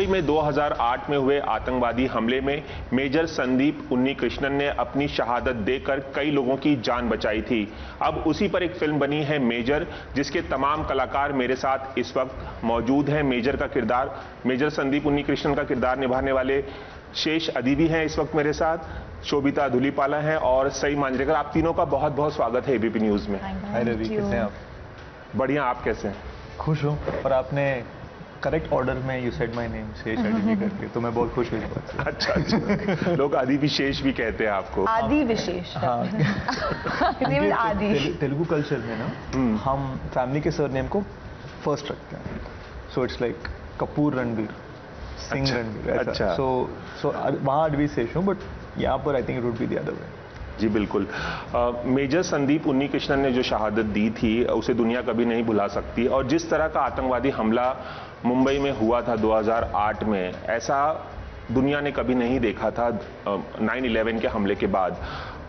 मुंबई में 2008 में हुए आतंकवादी हमले में मेजर संदीप उन्नीकृष्णन ने अपनी शहादत देकर कई लोगों की जान बचाई थी। अब उसी पर एक फिल्म बनी है मेजर, जिसके तमाम कलाकार मेरे साथ इस वक्त मौजूद हैं। मेजर संदीप उन्नीकृष्णन का किरदार निभाने वाले शेष अदीबी हैं इस वक्त मेरे साथ, शोभिता धुलीपाला हैं और सई मांजरेकर। आप तीनों का बहुत बहुत स्वागत है एबीपी न्यूज में। हाय रवि, कैसे हैं आप? बढ़िया, आप कैसे हैं? खुश हूँ। और आपने करेक्ट ऑर्डर में यू सेड माय नेम शेष अदीबी करके, तो मैं बहुत खुश हुई इस बात से। अच्छा, लोग आदि विशेष भी कहते हैं आपको। आदि विशेष। हाँ। आदि तेलुगु कल्चर में ना हम फैमिली के सरनेम को फर्स्ट रखते हैं, so it's like Kapoor Ranveer, Singh Ranveer, ऐसा। अच्छा। सो वहाँ अदवी शेष हूँ, बट यहाँ पर I think it would be the other way. जी बिल्कुल। मेजर संदीप उन्नीकृष्णन ने जो शहादत दी थी उसे दुनिया कभी नहीं भुला सकती, और जिस तरह का आतंकवादी हमला मुंबई में हुआ था 2008 में, ऐसा दुनिया ने कभी नहीं देखा था 9/11 के हमले के बाद।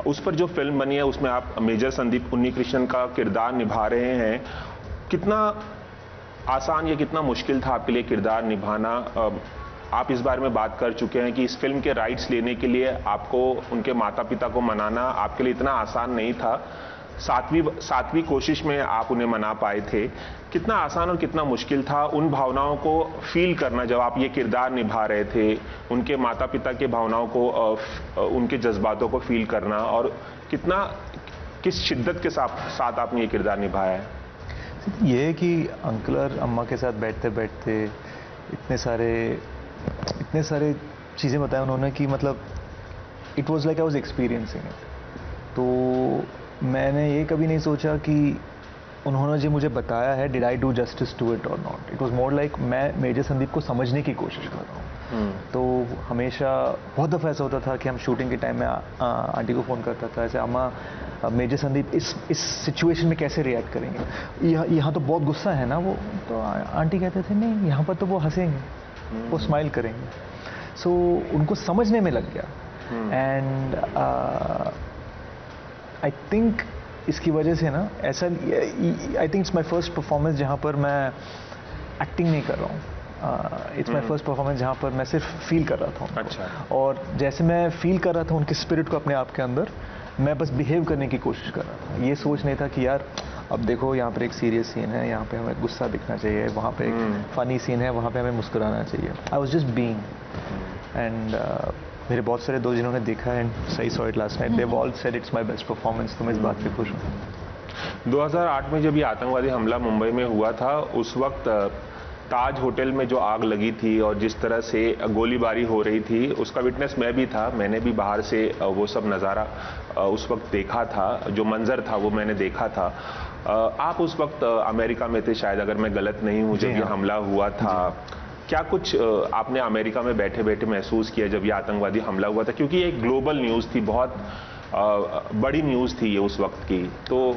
उस पर जो फिल्म बनी है उसमें आप मेजर संदीप उन्नीकृष्णन का किरदार निभा रहे हैं। कितना आसान या कितना मुश्किल था आपके लिए किरदार निभाना? आप इस बारे में बात कर चुके हैं कि इस फिल्म के राइट्स लेने के लिए आपको उनके माता पिता को मनाना आपके लिए इतना आसान नहीं था। सातवीं कोशिश में आप उन्हें मना पाए थे। कितना आसान और कितना मुश्किल था उन भावनाओं को फील करना जब आप ये किरदार निभा रहे थे, उनके माता पिता के भावनाओं को, उनके जज्बातों को फील करना, और किस शिद्दत के साथ आपने ये किरदार निभाया है? ये है कि अंकल और अम्मा के साथ बैठते बैठते इतने सारे चीज़ें बताया उन्होंने कि मतलब it was like I was experiencing it. तो मैंने ये कभी नहीं सोचा कि उन्होंने जो मुझे बताया है did I do justice to it और not. It was more like मैं मेजर संदीप को समझने की कोशिश कर रहा हूँ। तो हमेशा बहुत दफ़ा ऐसा होता था कि हम शूटिंग के टाइम में आंटी को फ़ोन करता था, ऐसे अम्मा मेजर संदीप इस सिचुएशन में कैसे रिएक्ट करेंगे, यहाँ तो बहुत गुस्सा है ना वो। तो आंटी कहते थे नहीं, यहाँ पर तो वो हंसेंगे, वो स्माइल करेंगे। सो उनको समझने में लग गया। एंड आई थिंक इसकी वजह से ना ऐसा, I think it's my first performance जहाँ पर मैं एक्टिंग नहीं कर रहा हूँ। इट्स माई फर्स्ट परफॉर्मेंस जहाँ पर मैं सिर्फ फील कर रहा था। अच्छा। और जैसे मैं फील कर रहा था उनके स्पिरिट को अपने आप के अंदर, मैं बस बिहेव करने की कोशिश कर रहा था। ये सोच नहीं था कि यार अब देखो यहाँ पर एक सीरियस सीन है, यहाँ पे हमें गुस्सा दिखना चाहिए, वहाँ पे एक फनी सीन है, वहाँ पे हमें मुस्कुराना चाहिए। I was just being. And मेरे बहुत सारे दोस्त जिन्होंने देखा एंड सही saw it last night, they've all said it's my best performance. तो मैं इस बात पे खुश हूँ। 2008 में जब ये आतंकवादी हमला मुंबई में हुआ था, उस वक्त ताज होटल में जो आग लगी थी और जिस तरह से गोलीबारी हो रही थी, उसका विटनेस मैं भी था। मैंने भी बाहर से वो सब नज़ारा उस वक्त देखा था, जो मंजर था वो मैंने देखा था। आप उस वक्त अमेरिका में थे शायद, अगर मैं गलत नहीं हूँ, जब ये हमला हुआ था। क्या कुछ आपने अमेरिका में बैठे बैठे महसूस किया जब ये आतंकवादी हमला हुआ था? क्योंकि ये एक ग्लोबल न्यूज़ थी, बहुत बड़ी न्यूज़ थी ये उस वक्त की। तो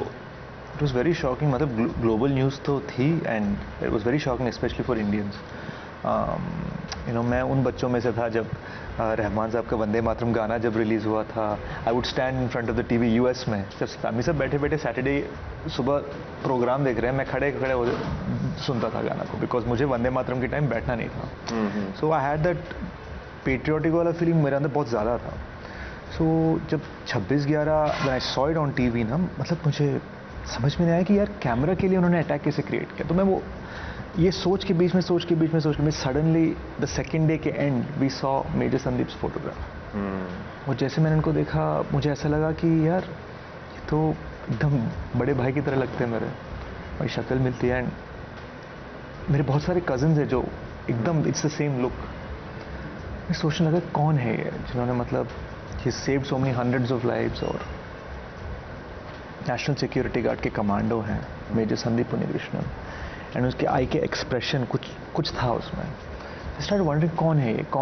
इट वॉज वेरी शॉकिंग। मतलब ग्लोबल न्यूज़ तो थी and it was very shocking specially for Indians. मैं उन बच्चों में से था जब रहमान साहब का वंदे मातरम गाना जब रिलीज़ हुआ था। I would stand in front of the TV US में, जब फैमिली सब बैठे बैठे सैटरडे सुबह प्रोग्राम देख रहे हैं, मैं खड़े सुनता था गाना को, बिकॉज मुझे वंदे मातरम के टाइम बैठना नहीं था। सो आई हैड दैट पेट्रियोटिक वाला फीलिंग मेरे अंदर बहुत ज़्यादा था। सो जब 26/11 when I saw it on TV ना, मतलब मुझे समझ में नहीं आया कि यार कैमरा के लिए उन्होंने अटैक कैसे क्रिएट किया। तो मैं वो ये सोच के बीच में सडनली द सेकेंड डे के end we saw major Sandeep's photograph. और जैसे मैंने उनको देखा, मुझे ऐसा लगा कि यार ये तो एकदम बड़े भाई की तरह लगते हैं मेरी शक्ल मिलती है। एंड मेरे बहुत सारे कज़न्स हैं जो एकदम इट्स द सेम लुक। मैं सोचने लगा कौन है ये जिन्होंने मतलब he saved so many hundreds of lives, और नेशनल सिक्योरिटी गार्ड के कमांडो हैं मेजर संदीप उन्नीकृष्णन। एंड उसके आई के एक्सप्रेशन कुछ था उसमें। आई स्टार्ट वंडरिंग कौन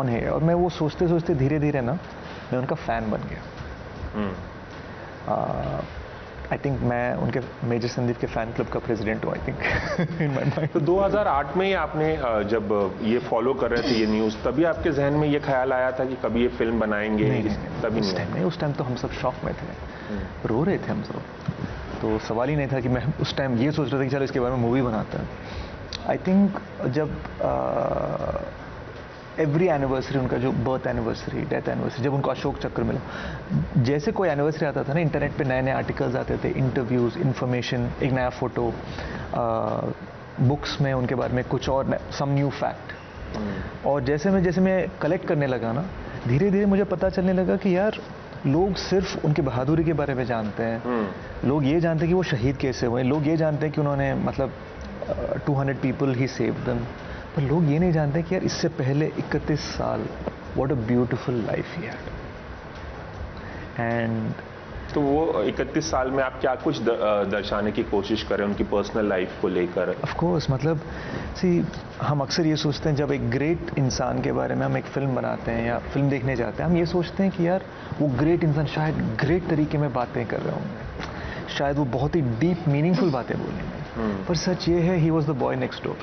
है ये। और मैं वो सोचते सोचते धीरे धीरे ना मैं उनका फ़ैन बन गया। आई थिंक मैं उनके मेजर संदीप के फ़ैन क्लब का प्रेसिडेंट हूँ, I think in my mind. तो 2008 में ही आपने जब ये फॉलो कर रहे थे ये न्यूज़, तभी आपके जहन में ये ख्याल आया था कि कभी ये फिल्म बनाएंगे? तभी नहीं। उस टाइम तो हम सब शॉक में थे, रो रहे थे हम सब। तो सवाल ही नहीं था कि मैं उस टाइम ये सोच रहा था कि चलो इसके बारे में मूवी बनाता है। आई थिंक जब एवरी एनिवर्सरी उनका, जो बर्थ एनिवर्सरी, डेथ एनिवर्सरी, जब उनको अशोक चक्र मिला, जैसे कोई एनिवर्सरी आता था ना, इंटरनेट पे नए नए आर्टिकल्स आते थे, इंटरव्यूज़, इन्फॉर्मेशन, एक नया फ़ोटो, बुक्स में उनके बारे में कुछ और सम न्यू फैक्ट। और जैसे मैं कलेक्ट करने लगा ना, धीरे धीरे मुझे पता चलने लगा कि यार लोग सिर्फ उनकी बहादुरी के बारे में जानते हैं, लोग ये जानते हैं कि वो शहीद कैसे हुए, लोग ये जानते हैं कि उन्होंने मतलब 200 पीपल ही सेव देम, पर लोग ये नहीं जानते कि यार इससे पहले 31 साल, what a beautiful life he had. And तो वो 31 साल में आप क्या कुछ दर्शाने की कोशिश करें उनकी पर्सनल लाइफ को लेकर? ऑफ कोर्स, मतलब सी, हम अक्सर ये सोचते हैं जब एक ग्रेट इंसान के बारे में हम एक फिल्म बनाते हैं या फिल्म देखने जाते हैं, हम ये सोचते हैं कि यार वो ग्रेट इंसान शायद ग्रेट तरीके में बातें कर रहे होंगे, शायद वो बहुत ही डीप मीनिंगफुल बातें बोलेंगे, पर सच ये है, he was the boy next door.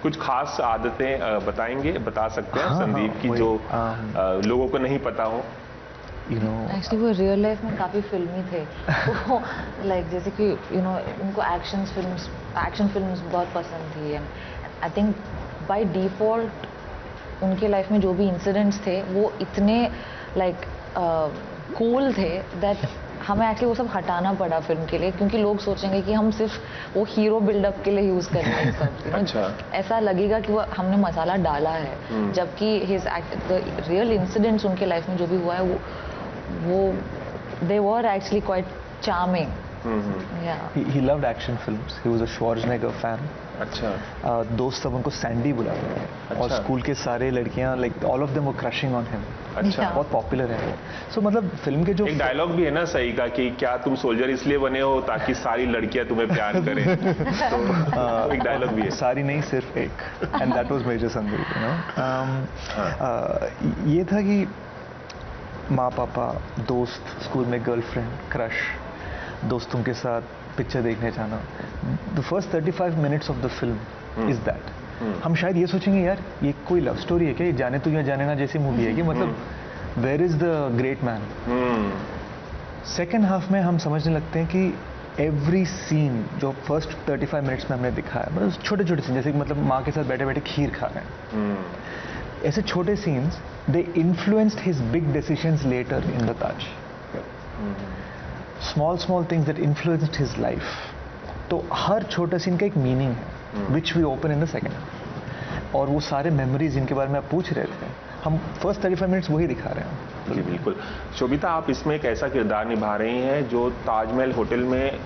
कुछ खास आदतें बता सकते हैं हाँ, संदीप की, जो लोगों को नहीं पता हो? एक्चुअली वो रियल लाइफ में काफ़ी फिल्मी थे। वो लाइक जैसे कि उनको एक्शन फिल्म्स बहुत पसंद थी, and I think by default उनके लाइफ में जो भी इंसिडेंट्स थे वो इतने लाइक कूल थे दैट हमें एक्चुअली वो सब हटाना पड़ा फिल्म के लिए, क्योंकि लोग सोचेंगे कि हम सिर्फ वो हीरो बिल्डअप के लिए यूज़ कर रहे हैं सब। अच्छा। ऐसा लगेगा कि वो हमने मसाला डाला है, जबकि रियल इंसिडेंट्स उनके लाइफ में जो भी हुआ है वो they were actually quite charming. Yeah. He loved action films. He was a Schwarzenegger fan. अच्छा। दोस्त सब उनको सैंडी बुलाते थे। अच्छा। और स्कूल के सारे लड़कियां, like all of them were crushing on him. अच्छा। बहुत पॉपुलर है। सो मतलब फिल्म के जो एक डायलॉग भी है ना सही का कि क्या तुम सोल्जर इसलिए बने हो ताकि सारी लड़कियां तुम्हें प्यार करें? तो एक डायलॉग भी है। सारी नहीं, सिर्फ एक, and that was major Sandeep, ये था कि माँ पापा, दोस्त, स्कूल में गर्लफ्रेंड, क्रश, दोस्तों के साथ पिक्चर देखने जाना। The first 35 minutes of the film is that. हम शायद ये सोचेंगे यार ये कोई लव स्टोरी है क्या, ये जाने तो या जाने ना जैसी मूवी है कि मतलब where is the great man. Second half में हम समझने लगते हैं कि एवरी सीन जो फर्स्ट 35 मिनट्स में हमने दिखाया, मतलब छोटे छोटे सीन, जैसे कि मतलब माँ के साथ बैठे बैठे खीर खा रहे हैं, ऐसे छोटे scenes, they influenced his big decisions later in the Taj. Small things that influenced his life. तो हर छोटा सीन का एक मीनिंग है, which we open in the second half. और वो सारे मेमोरीज जिनके बारे में आप पूछ रहे थे, हम फर्स्ट 35 मिनट्स वही दिखा रहे हैं। जी बिल्कुल। शोभिता, आप इसमें एक ऐसा किरदार निभा रही हैं जो ताजमहल होटल में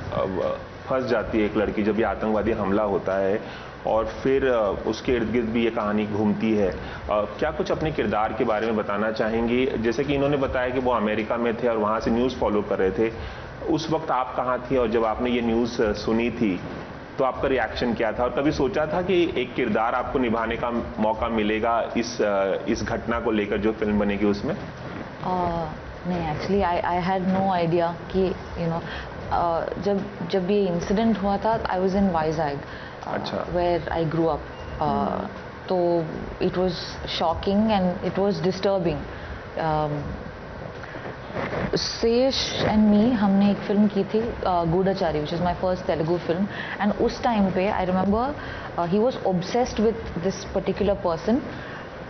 फंस जाती है एक लड़की जब ये आतंकवादी हमला होता है, और फिर उसके इर्द गिर्द भी ये कहानी घूमती है। क्या कुछ अपने किरदार के बारे में बताना चाहेंगी? जैसे कि इन्होंने बताया कि वो अमेरिका में थे और वहाँ से न्यूज़ फॉलो कर रहे थे, उस वक्त आप कहाँ थी और जब आपने ये न्यूज़ सुनी थी तो आपका रिएक्शन क्या था? और कभी सोचा था कि एक किरदार आपको निभाने का मौका मिलेगा इस घटना को लेकर जो फिल्म बनेगी उसमें? नहीं, actually I had no idea कि जब ये इंसिडेंट हुआ था, I was in Vizag, where I grew up, तो it was shocking and it was disturbing. Sesh and me, हमने एक फिल्म की थी Goodachari, which is my first Telugu film, and उस टाइम पे I remember he was obsessed with this particular person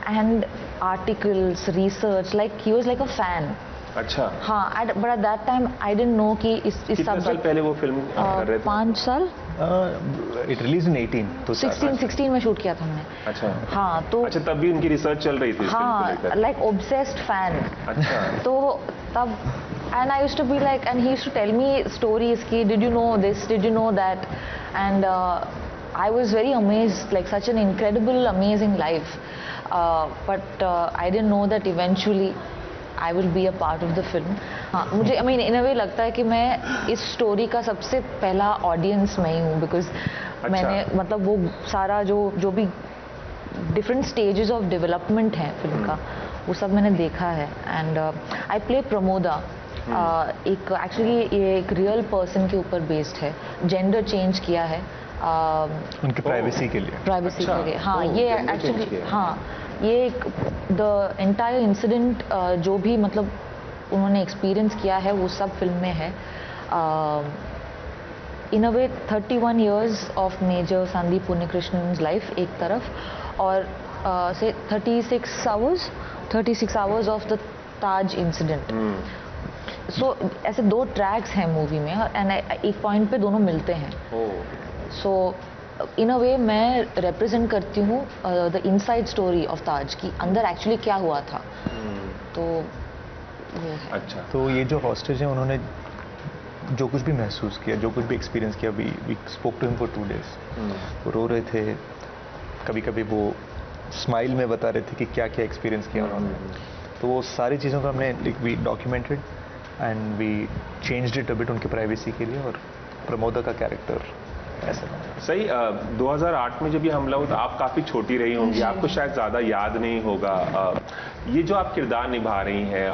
and articles, research, like he was like a fan. अच्छा। हाँ, but at that time I didn't know कि इस कितने साल पहले वो फिल्म कर रहे थे? 5 साल। इट रिलीज इन 18, तो 16 में शूट किया था हमने। अच्छा। हाँ, तो अच्छा, तब भी उनकी रिसर्च चल रही थी? हाँ, लाइक ऑब्सेस्ड फैन। अच्छा। तो तब and I used to be like, and he used to tell me stories ki, did you know this, did you know that, and I was very amazed, like such an incredible, amazing life, but I didn't know that eventually I will be a part of the film. हाँ, मुझे I mean in a way लगता है कि मैं इस story का सबसे पहला ऑडियंस मैं ही हूँ, बिकॉज मैंने मतलब वो सारा जो भी डिफरेंट स्टेजेस ऑफ डेवलपमेंट है फिल्म का, वो सब मैंने देखा है। एंड आई प्ले प्रमोदा, एक एक्चुअली ये एक रियल पर्सन के ऊपर बेस्ड है, जेंडर चेंज किया है उनके प्राइवेसी के लिए। प्राइवेसी के लिए, हाँ। ये एक्चुअली, हाँ, ये एक द एंटायर इंसिडेंट जो भी मतलब उन्होंने एक्सपीरियंस किया है वो सब फिल्म में है। In a way 31 years of major Sandeep Unnikrishnan's life एक तरफ, और say 36 hours of the Taj incident. So ऐसे 2 ट्रैक्स हैं मूवी में एंड एक पॉइंट पे दोनों मिलते हैं. So इन अ वे मैं रिप्रेजेंट करती हूँ द इनसाइड स्टोरी ऑफ ताज की अंदर एक्चुअली क्या हुआ था. तो वो है. अच्छा. तो ये जो हॉस्टेज हैं उन्होंने जो कुछ भी महसूस किया, जो कुछ भी एक्सपीरियंस किया, we spoke to him for 2 days. वो रो रहे थे, कभी कभी वो स्माइल में बता रहे थे कि क्या क्या एक्सपीरियंस किया उन्होंने. तो वो सारी चीज़ों को हमने we documented and we changed it a bit उनकी प्राइवेसी के लिए. और प्रमोदा का कैरेक्टर ऐसा सही. 2008 में जब ये हमला हुआ तो आप काफ़ी छोटी रही होंगी, आपको शायद ज़्यादा याद नहीं होगा. ये जो आप किरदार निभा रही हैं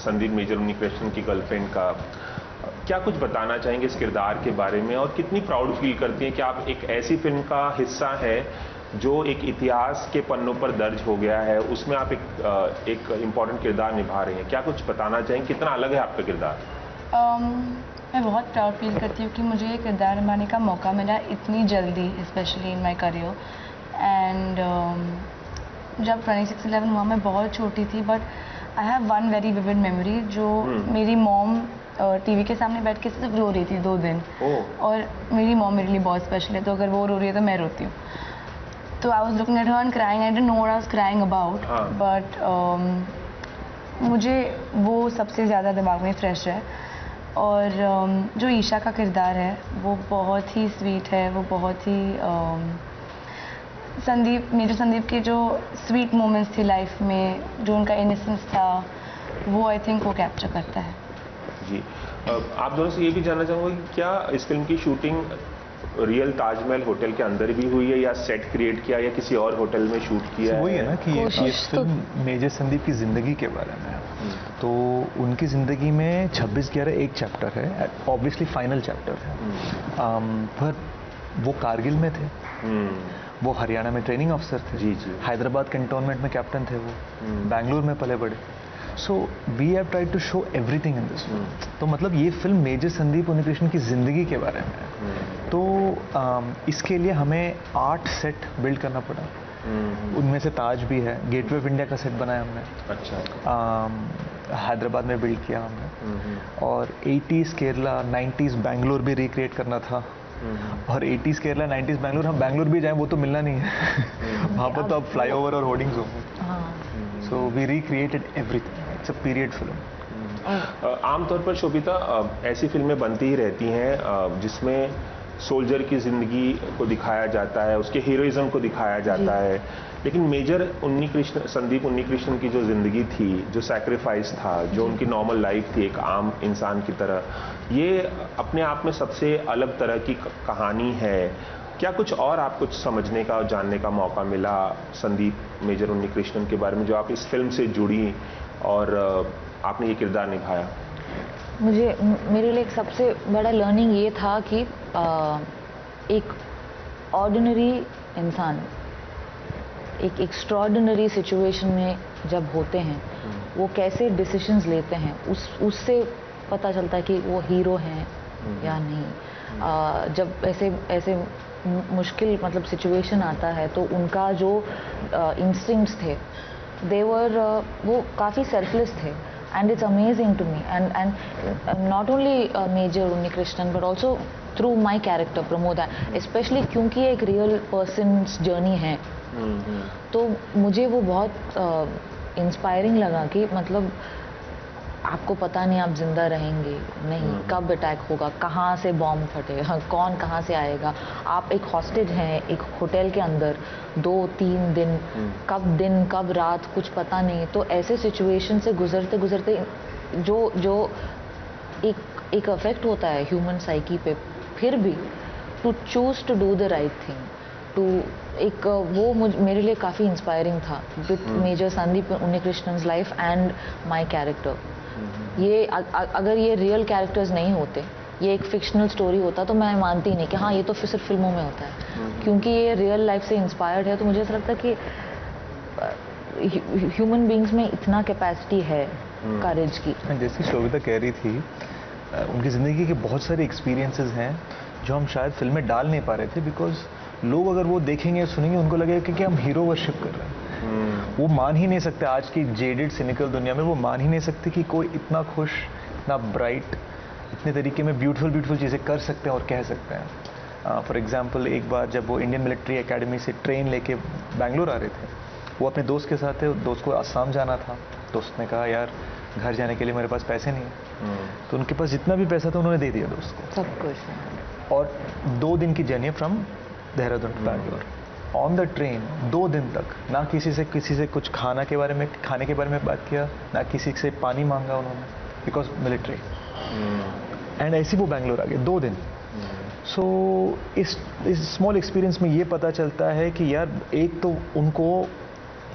संदीप मेजर उन्नीकृष्णन की गर्लफ्रेंड का, क्या कुछ बताना चाहेंगे इस किरदार के बारे में और कितनी प्राउड फील करती हैं कि आप एक ऐसी फिल्म का हिस्सा है जो एक इतिहास के पन्नों पर दर्ज हो गया है, उसमें आप एक इम्पॉर्टेंट किरदार निभा रही हैं. क्या कुछ बताना चाहेंगे, कितना अलग है आपका किरदार? मैं बहुत प्राउड फील करती हूँ कि मुझे ये किरदार निभाने का मौका मिला इतनी जल्दी, specially in my career. And जब 26/11 हुआ मैं बहुत छोटी थी, but I have one very vivid memory. जो मेरी मॉम टीवी के सामने बैठ के सिर्फ रो रही थी 2 दिन. और मेरी मॉम मेरे लिए बहुत स्पेशल है, तो अगर वो रो रही है तो मैं रोती हूँ. तो I was looking at her and crying. I didn't know what I was crying about, but मुझे वो सबसे ज़्यादा दिमाग में फ्रेश है. और जो ईशा का किरदार है वो बहुत ही स्वीट है. वो बहुत ही मेजर संदीप के जो स्वीट मोमेंट्स थी लाइफ में, जो उनका इनोसेंस था, वो आई थिंक वो कैप्चर करता है. जी. आप दोनों से ये भी जानना चाहूँगा कि क्या इस फिल्म की शूटिंग रियल ताजमहल होटल के अंदर भी हुई है या सेट क्रिएट किया या किसी और होटल में शूट किया है? वही है ना कि ये फिल्म मेजर संदीप की ज़िंदगी के बारे में है. तो उनकी ज़िंदगी में 26/11 एक चैप्टर है, ऑब्वियसली फाइनल चैप्टर है. पर वो कारगिल में थे, वो हरियाणा में ट्रेनिंग अफसर थे, जी. हैदराबाद कैंटोनमेंट में कैप्टन थे वो, बेंगलुरु में पले बड़े. So we have tried to show everything in this film. तो मतलब ये फिल्म मेजर संदीप उन्नीकृष्णन की ज़िंदगी के बारे में है. तो इसके लिए हमें 8 सेट बिल्ड करना पड़ा. उनमें से ताज भी है, गेटवे ऑफ इंडिया का सेट बनाया हमने. अच्छा. हैदराबाद में बिल्ड किया हमने. और 80s केरला 90s बैंगलोर भी रिक्रिएट करना था. और 80s केरला 90s बैंगलोर, हम बैंगलोर भी जाएं वो तो मिलना नहीं है. वहाँ पर तो अब फ्लाईओवर और होर्डिंग्स होंगे. So we recreated everything. It's a period film. आमतौर पर शोभिता ऐसी फिल्में बनती ही रहती हैं जिसमें सोल्जर की ज़िंदगी को दिखाया जाता है, उसके हीरोइज्म को दिखाया जाता है. लेकिन मेजर संदीप उन्नीकृष्णन की जो ज़िंदगी थी, जो सैक्रिफाइस था, जो उनकी नॉर्मल लाइफ थी एक आम इंसान की तरह, ये अपने आप में सबसे अलग तरह की कहानी है. क्या कुछ और आप कुछ समझने का और जानने का मौका मिला संदीप मेजर उन्नीकृष्णन के बारे में जो आप इस फिल्म से जुड़ी और आपने ये किरदार निभाया? मेरे लिए एक सबसे बड़ा लर्निंग ये था कि एक ऑर्डिनरी इंसान एक एक्स्ट्रॉर्डिनरी सिचुएशन में जब होते हैं वो कैसे डिसीजंस लेते हैं, उससे पता चलता है कि वो हीरो हैं या नहीं. जब ऐसे मुश्किल मतलब सिचुएशन आता है तो उनका जो इंस्टिंक्ट्स थे वो काफ़ी सेल्फलेस थे. And it's amazing to me, and not only Major Unnikrishnan but also through my character Pramoda, especially क्योंकि एक real person's journey है. तो मुझे वो बहुत इंस्पायरिंग लगा कि मतलब आपको पता नहीं आप जिंदा रहेंगे नहीं, कब अटैक होगा, कहाँ से बॉम्ब फटेगा, कौन कहाँ से आएगा. आप एक हॉस्टेज हैं एक होटल के अंदर 2-3 दिन, कब रात, कुछ पता नहीं. तो ऐसे सिचुएशन से गुजरते गुजरते जो एक अफेक्ट होता है ह्यूमन साइकी पे, फिर भी to choose to do the right thing, वो मेरे लिए काफ़ी इंस्पायरिंग था with major Sandeep Unnikrishnan's life and my character. ये अगर ये रियल कैरेक्टर्स नहीं होते, ये एक फिक्शनल स्टोरी होता, तो मैं मानती नहीं कि हाँ ये तो सिर्फ फिल्मों में होता है. क्योंकि ये रियल लाइफ से इंस्पायर्ड है, तो मुझे ऐसा लगता है कि ह्यूमन बीइंग्स में इतना कैपेसिटी है करेज की. जैसी शोभिता कह रही थी, उनकी ज़िंदगी के बहुत सारे एक्सपीरियंसेस हैं जो हम शायद फिल्म में डाल नहीं पा रहे थे, बिकॉज लोग अगर वो देखेंगे सुनेंगे उनको लगेगा कि हम हीरो वर्शिप कर रहे हैं। वो मान ही नहीं सकते, आज की जेडेड सिनिकल दुनिया में वो मान ही नहीं सकते कि कोई इतना खुश, इतना ब्राइट, इतने तरीके में ब्यूटीफुल चीज़ें कर सकते हैं और कह सकते हैं। फॉर एग्जाम्पल, एक बार जब वो इंडियन मिलिट्री एकेडमी से ट्रेन लेके बैंगलोर आ रहे थे, वो अपने दोस्त के साथ थे, दोस्त को आसाम जाना था। दोस्त ने कहा यार घर जाने के लिए मेरे पास पैसे नहीं है, तो उनके पास जितना भी पैसा था उन्होंने दे दिया दोस्त को, सब कुछ। और 2 दिन की journey from Dehradun to Bangalore. On the train 2 दिन तक ना किसी से कुछ खाने के बारे में बात किया, ना किसी से पानी मांगा उन्होंने, बिकॉज मिलिट्री। एंड ऐसे वो बैंगलोर आ गए 2 दिन। सो इस स्मॉल एक्सपीरियंस में ये पता चलता है कि यार एक तो उनको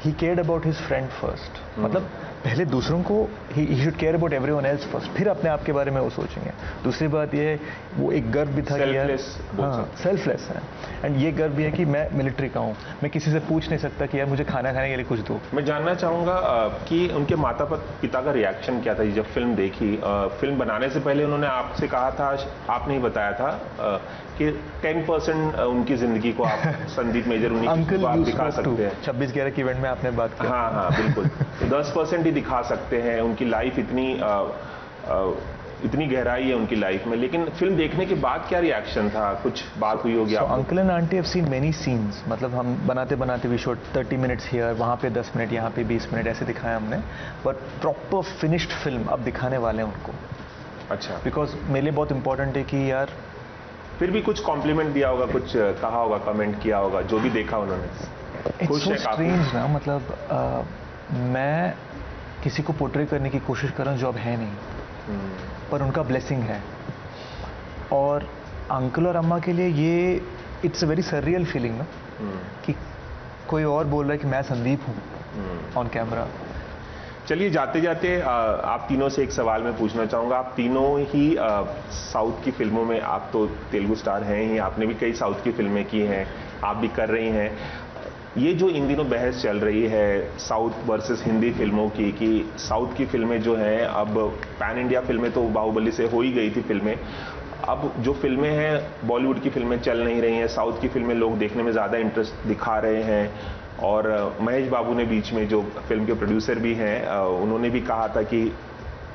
he cared about his friend first, मतलब पहले दूसरों को he should care about everyone else first, फिर अपने आप के बारे में वो सोचेंगे। दूसरी बात ये है वो एक गर्व भी था कि यार सेल्फलेस है, एंड ये गर्व भी है कि मैं मिलिट्री का हूँ, मैं किसी से पूछ नहीं सकता कि यार मुझे खाना खाने के लिए कुछ दो। मैं जानना चाहूँगा कि उनके माता पिता का रिएक्शन क्या था जब फिल्म देखी? फिल्म बनाने से पहले उन्होंने आपसे कहा था, आपने ही बताया था कि 10% उनकी जिंदगी को आप संदीप मेजर उन्हीं को आप दिखा सकते हैं। 26/11 के इवेंट में आपने बात की। हाँ बिल्कुल। तो 10% ही दिखा सकते हैं, उनकी लाइफ इतनी गहराई है उनकी लाइफ में। लेकिन फिल्म देखने के बाद क्या रिएक्शन था? कुछ बात हुई होगी आपको? Uncle and aunty have seen many scenes, मतलब हम बनाते वी शॉट 30 मिनट्स हियर, वहाँ पे 10 मिनट, यहाँ पे 20 मिनट ऐसे दिखाया हमने, बट प्रॉपर फिनिश्ड फिल्म अब दिखाने वाले हैं उनको। अच्छा। बिकॉज मेरे लिए बहुत इंपॉर्टेंट है कि यार, फिर भी कुछ कॉम्प्लीमेंट दिया होगा, कुछ कहा होगा, कमेंट किया होगा, जो भी देखा उन्होंने? इट्स सो स्ट्रेंज ना, मतलब मैं किसी को पोर्ट्रे करने की कोशिश कर रहा हूँ जो अब है नहीं, पर उनका ब्लेसिंग है। और अंकल और अम्मा के लिए ये it's a very surreal feeling ना, कि कोई और बोल रहा है कि मैं संदीप हूँ ऑन कैमरा। चलिए जाते जाते आप तीनों से एक सवाल मैं पूछना चाहूँगा। आप तीनों ही साउथ की फिल्मों में, आप तो तेलुगु स्टार हैं ही, आपने भी कई साउथ की फिल्में की हैं, आप भी कर रही हैं। ये जो इन दिनों बहस चल रही है साउथ वर्सेस हिंदी फिल्मों की, कि साउथ की फिल्में जो हैं, अब पैन इंडिया फिल्में तो बाहुबली से हो ही गई थी फिल्में, अब जो फिल्में हैं बॉलीवुड की फिल्में चल नहीं रही हैं, साउथ की फिल्में लोग देखने में ज़्यादा इंटरेस्ट दिखा रहे हैं। और महेश बाबू ने बीच में, जो फिल्म के प्रोड्यूसर भी हैं, उन्होंने भी कहा था कि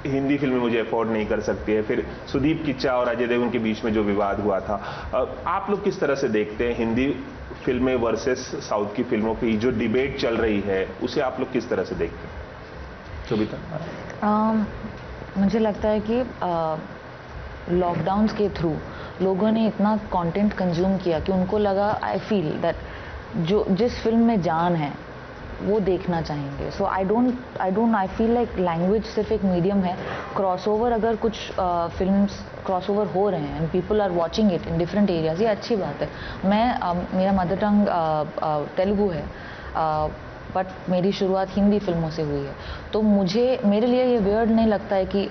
हिंदी फिल्में मुझे अफोर्ड नहीं कर सकती है। फिर सुदीप किच्चा और अजय देवगन के बीच में जो विवाद हुआ था, आप लोग किस तरह से देखते हैं हिंदी फिल्में वर्सेस साउथ की फिल्मों की जो डिबेट चल रही है, उसे आप लोग किस तरह से देखते हैं? सुबिता? मुझे लगता है कि लॉकडाउन्स के थ्रू लोगों ने इतना कंटेंट कंज्यूम किया कि उनको लगा, आई फील दैट जो जिस फिल्म में जान है वो देखना चाहेंगे। सो आई फील लाइक लैंग्वेज सिर्फ एक मीडियम है। क्रॉसओवर, अगर कुछ फिल्म्स क्रॉसओवर हो रहे हैं and people are watching it in different areas, ये अच्छी बात है। मेरा मदर टंग तेलुगु है, बट मेरी शुरुआत हिंदी फिल्मों से हुई है, तो मेरे लिए ये वियर्ड नहीं लगता है कि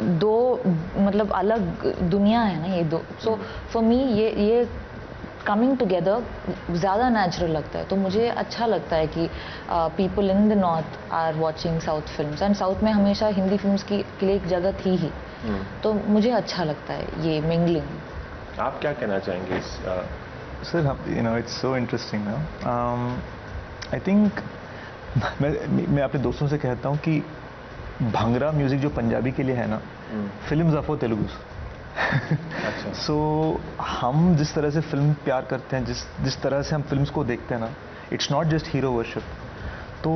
दो मतलब अलग दुनिया है ना ये दो। सो फॉर मी ये कमिंग टुगेदर ज़्यादा नेचुरल लगता है। तो मुझे अच्छा लगता है कि people in the north are watching south films, and south में हमेशा हिंदी फिल्म्स के लिए एक जगह थी ही। तो मुझे अच्छा लगता है ये मिंगलिंग। आप क्या कहना चाहेंगे इस? Sir, you know it's so interesting ना। आई थिंक मैं अपने दोस्तों से कहता हूँ कि भांगड़ा म्यूजिक जो पंजाबी के लिए है ना, फिल्म्स आर फॉर तेलुगु। अच्छा। सो हम जिस तरह से फिल्म प्यार करते हैं, जिस तरह से हम फिल्म्स को देखते हैं ना, it's not just hero worship. तो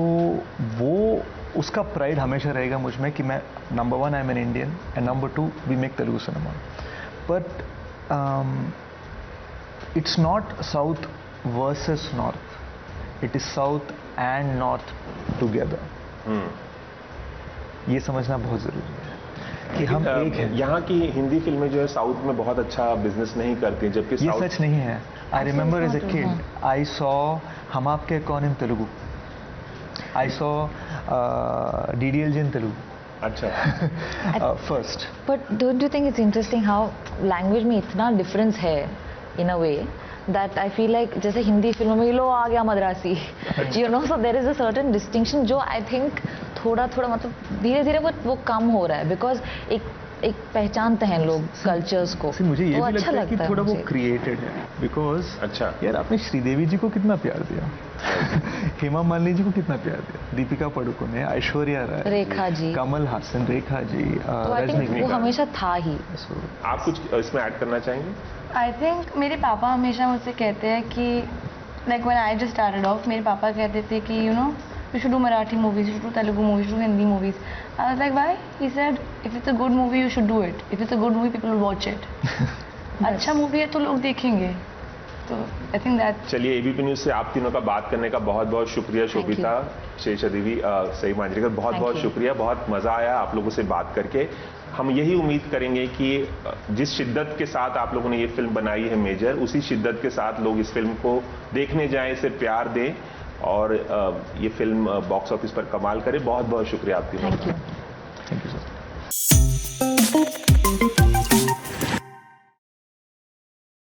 वो उसका प्राइड हमेशा रहेगा मुझ में कि मैं number 1 I am an Indian, and number 2 we make Telugu cinema. But it's not south versus north, it is south and north together. ये समझना बहुत जरूरी है कि हम एक हैं। यहाँ की हिंदी फिल्में जो है साउथ में बहुत अच्छा बिजनेस नहीं करती, जबकि ये सच नहीं है। I remember as a kid I saw Hum Aapke Kaun in Telugu, I saw DDLJ in Telugu. अच्छा। First. But don't you think it's interesting how language में इतना डिफरेंस है in a way that I feel like जैसे हिंदी फिल्मों में लो आ गया Madrasi, you know, so there is a certain distinction जो आई थिंक थोड़ा मतलब धीरे धीरे वो कम हो रहा है। बिकॉज एक एक पहचानते हैं लोग कल्चर्स को, मुझे ये तो भी अच्छा लगता है कि थोड़ा वो मुझे। क्रिएटेड है, बिकॉज अच्छा। यार आपने श्रीदेवी जी को कितना प्यार दिया, हेमा मालिनी जी को कितना प्यार दिया, दीपिका पादुकोण, ऐश्वर्या राय, रेखा जी, कमल हासन, रेखा जी, तो आई थिंक वो रजनीकांत। हमेशा था ही। आप कुछ इसमें ऐड करना चाहेंगे? आई थिंक मेरे पापा हमेशा मुझसे कहते हैं कि like when I just started off, मेरे पापा कहते थे कि you know you should do Marathi movies, you should do Telugu movies, you should do Hindi movies. I was like, why? He said, if it's a good movie, you should do it. If it's a good movie, people will watch it. अच्छा movie है तो लोग देखेंगे. तो I think that. चलिए, ABP news से आप तीनों का बात करने का बहुत बहुत शुक्रिया। शोभिता, शेषा देवी, सई मांजरेकर, बहुत Thank बहुत you. शुक्रिया। बहुत मजा आया आप लोगों से बात करके। हम यही उम्मीद करेंगे कि जिस शिद्दत के साथ आप लोगों ने ये फिल्म बनाई है मेजर, उसी शिद्दत के साथ लोग इस फिल्म को देखने जाएं, इसे प्यार दें और ये फिल्म बॉक्स ऑफिस पर कमाल करे। बहुत बहुत शुक्रिया आप तीनों का। Thank you.